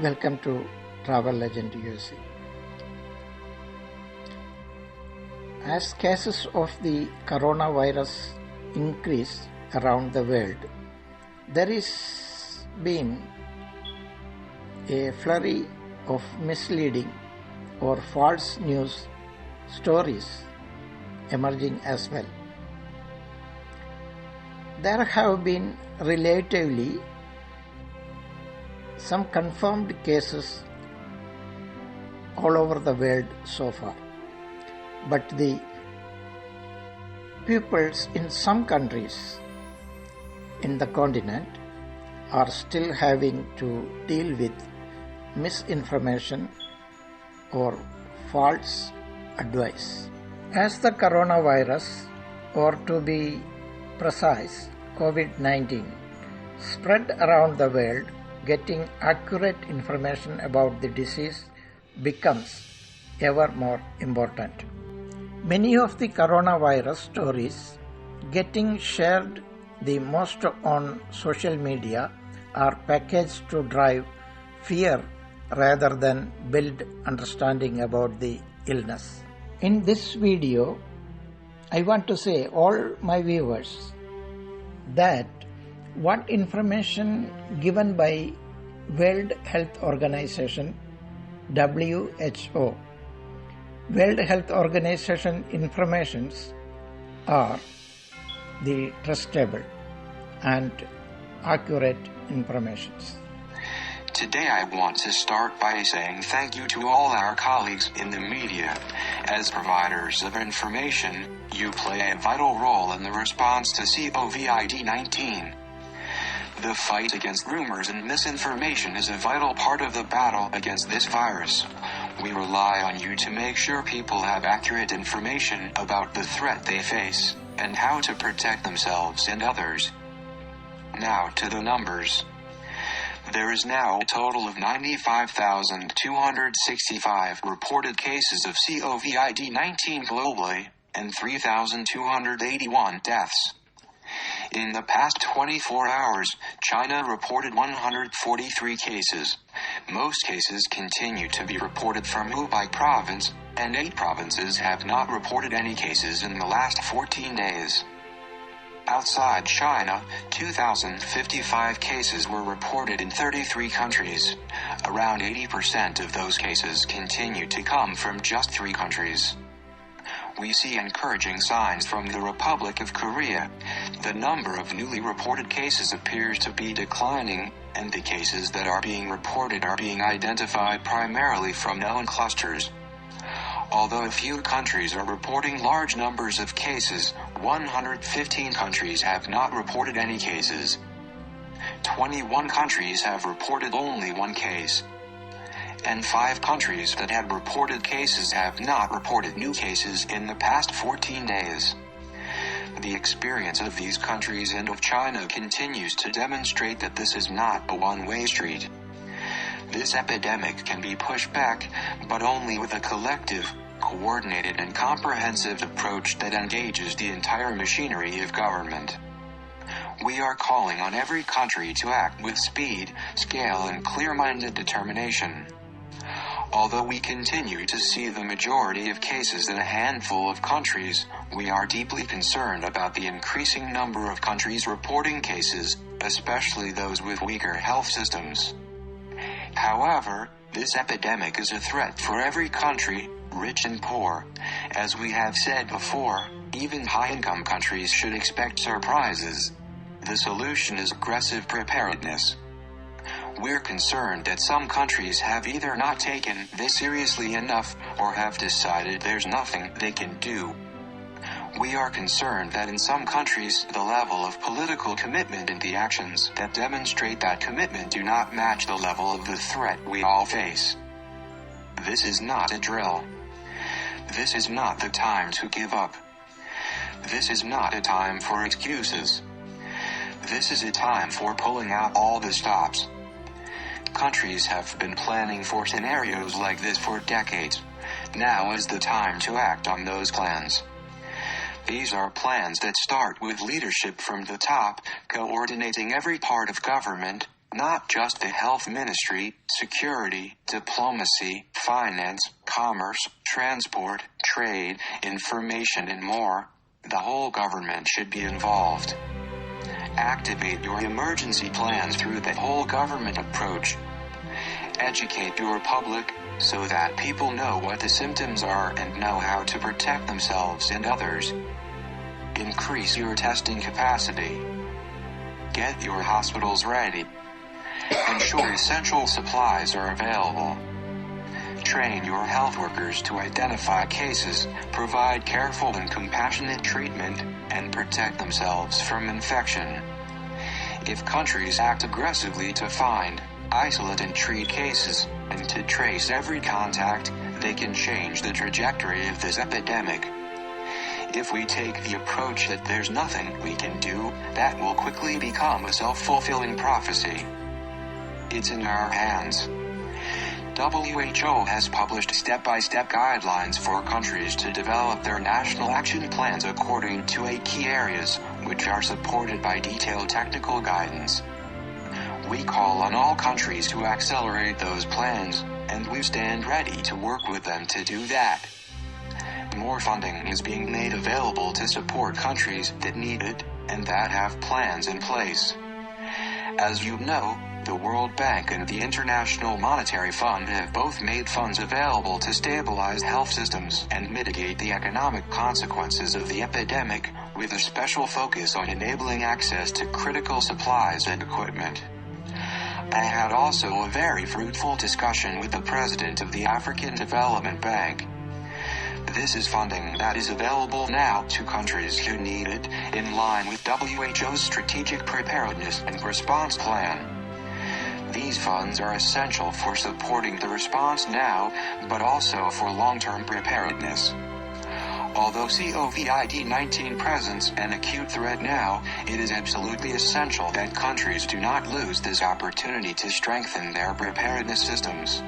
Welcome to Travel Legend USA. As cases of the coronavirus increase around the world, there is been a flurry of misleading or false news stories emerging as well. There have been relatively some confirmed cases all over the world so far, but the peoples in some countries in the continent are still having to deal with misinformation or false advice. As the coronavirus, or to be precise, COVID-19, spread around the world, getting accurate information about the disease becomes ever more important. Many of the coronavirus stories getting shared the most on social media are packaged to drive fear rather than build understanding about the illness. In this video, I want to say all my viewers that what information given by World Health Organization WHO, World Health Organization informations are the trustable and accurate informations. Today I want to start by saying thank you to all our colleagues in the media. As providers of information, you play a vital role in the response to COVID-19. The fight against rumors and misinformation is a vital part of the battle against this virus. We rely on you to make sure people have accurate information about the threat they face and how to protect themselves and others. Now to the numbers. There is now a total of 95,265 reported cases of COVID-19 globally and 3,281 deaths. In the past 24 hours, China reported 143 cases. Most cases continue to be reported from Hubei province, and 8 provinces have not reported any cases in the last 14 days. Outside China, 2,055 cases were reported in 33 countries. Around 80% of those cases continue to come from just 3 countries. We see encouraging signs from the Republic of Korea. The number of newly reported cases appears to be declining, and the cases that are being reported are being identified primarily from known clusters. Although a few countries are reporting large numbers of cases, 115 countries have not reported any cases. 21 countries have reported only 1 case. And 5 countries that had reported cases have not reported new cases in the past 14 days. The experience of these countries and of China continues to demonstrate that this is not a one-way street. This epidemic can be pushed back, but only with a collective, coordinated and comprehensive approach that engages the entire machinery of government. We are calling on every country to act with speed, scale and clear-minded determination. Although we continue to see the majority of cases in a handful of countries, we are deeply concerned about the increasing number of countries reporting cases, especially those with weaker health systems. However, this epidemic is a threat for every country, rich and poor. As we have said before, even high-income countries should expect surprises. The solution is aggressive preparedness. We're concerned that some countries have either not taken this seriously enough or have decided there's nothing they can do. We are concerned that in some countries the level of political commitment and the actions that demonstrate that commitment do not match the level of the threat we all face. This is not a drill. This is not the time to give up. This is not a time for excuses. This is a time for pulling out all the stops. Countries have been planning for scenarios like this for decades. Now is the time to act on those plans. These are plans that start with leadership from the top, coordinating every part of government, not just the health ministry, security, diplomacy, finance, commerce, transport, trade, information and more. The whole government should be involved. Activate your emergency plans through the whole government approach. Educate your public so that people know what the symptoms are and know how to protect themselves and others. Increase your testing capacity. Get your hospitals ready. Ensure essential supplies are available. Train your health workers to identify cases, provide careful and compassionate treatment, and protect themselves from infection. If countries act aggressively to find, isolate and treat cases, and to trace every contact, they can change the trajectory of this epidemic. If we take the approach that there's nothing we can do, that will quickly become a self-fulfilling prophecy. It's in our hands. WHO has published step-by-step guidelines for countries to develop their national action plans according to 8 key areas, which are supported by detailed technical guidance. We call on all countries to accelerate those plans, and we stand ready to work with them to do that. More funding is being made available to support countries that need it, and that have plans in place. As you know, the World Bank and the International Monetary Fund have both made funds available to stabilize health systems and mitigate the economic consequences of the epidemic, with a special focus on enabling access to critical supplies and equipment. I had also a very fruitful discussion with the president of the African Development Bank. This is funding that is available now to countries who need it, in line with WHO's Strategic Preparedness and Response Plan. These funds are essential for supporting the response now, but also for long-term preparedness. Although COVID-19 presents an acute threat now, it is absolutely essential that countries do not lose this opportunity to strengthen their preparedness systems.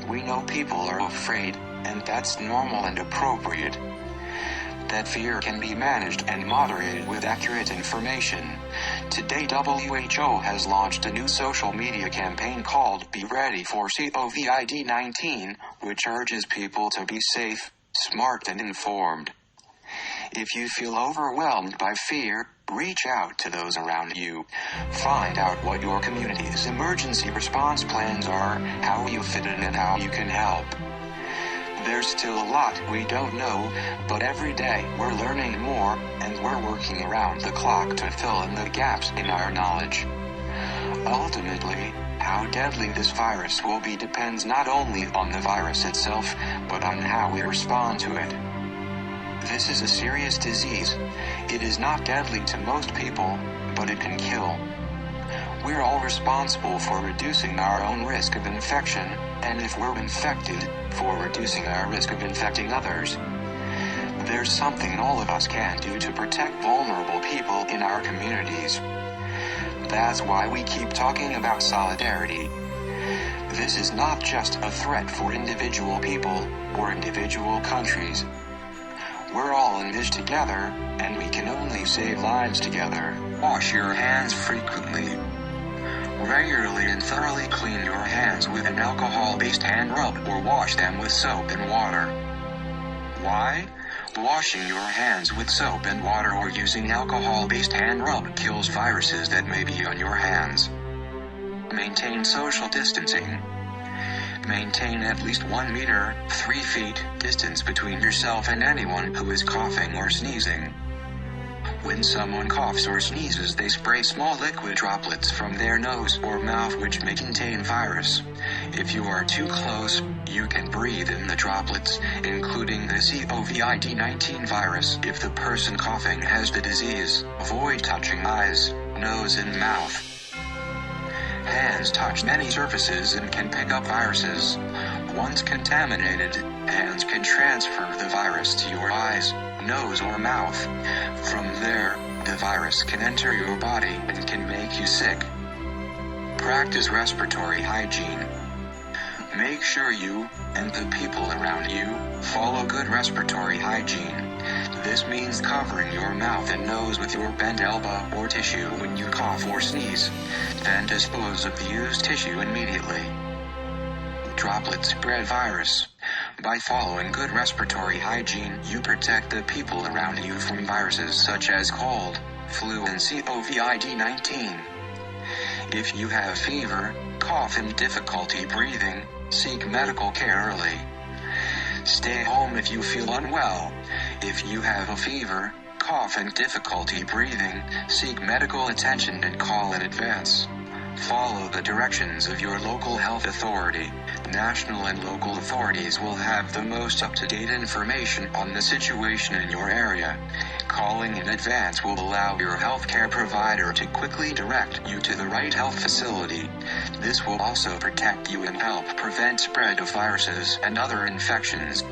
We know people are afraid, and that's normal and appropriate. That fear can be managed and moderated with accurate information. Today, WHO has launched a new social media campaign called Be Ready for COVID-19, which urges people to be safe, smart, and informed. If you feel overwhelmed by fear, reach out to those around you. Find out what your community's emergency response plans are, how you fit in, and how you can help. There's still a lot we don't know, but every day we're learning more, and we're working around the clock to fill in the gaps in our knowledge. Ultimately, how deadly this virus will be depends not only on the virus itself, but on how we respond to it. This is a serious disease. It is not deadly to most people, but it can kill. We're all responsible for reducing our own risk of infection, and if we're infected, for reducing our risk of infecting others. There's something all of us can do to protect vulnerable people in our communities. That's why we keep talking about solidarity. This is not just a threat for individual people or individual countries. We're all in this together, and we can only save lives together. Wash your hands frequently. Regularly and thoroughly clean your hands with an alcohol-based hand rub or wash them with soap and water. Why? Washing your hands with soap and water or using alcohol-based hand rub kills viruses that may be on your hands. Maintain social distancing. Maintain at least 1 meter, 3 feet, distance between yourself and anyone who is coughing or sneezing. When someone coughs or sneezes, they spray small liquid droplets from their nose or mouth which may contain virus. If you are too close, you can breathe in the droplets, including the COVID-19 virus. If the person coughing has the disease, avoid touching eyes, nose, and mouth. Hands touch many surfaces and can pick up viruses. Once contaminated, hands can transfer the virus to your eyes, nose, or mouth. From there, the virus can enter your body and can make you sick. Practice respiratory hygiene. Make sure you and the people around you follow good respiratory hygiene. This means covering your mouth and nose with your bent elbow or tissue when you cough or sneeze. Then dispose of the used tissue immediately. Droplets spread virus. By following good respiratory hygiene, you protect the people around you from viruses such as cold, flu, and COVID-19. If you have fever, cough, and difficulty breathing, seek medical care early. Stay home if you feel unwell. If you have a fever, cough, and difficulty breathing, seek medical attention and call in advance. Follow the directions of your local health authority. National and local authorities will have the most up-to-date information on the situation in your area. Calling in advance will allow your healthcare provider to quickly direct you to the right health facility. This will also protect you and help prevent spread of viruses and other infections.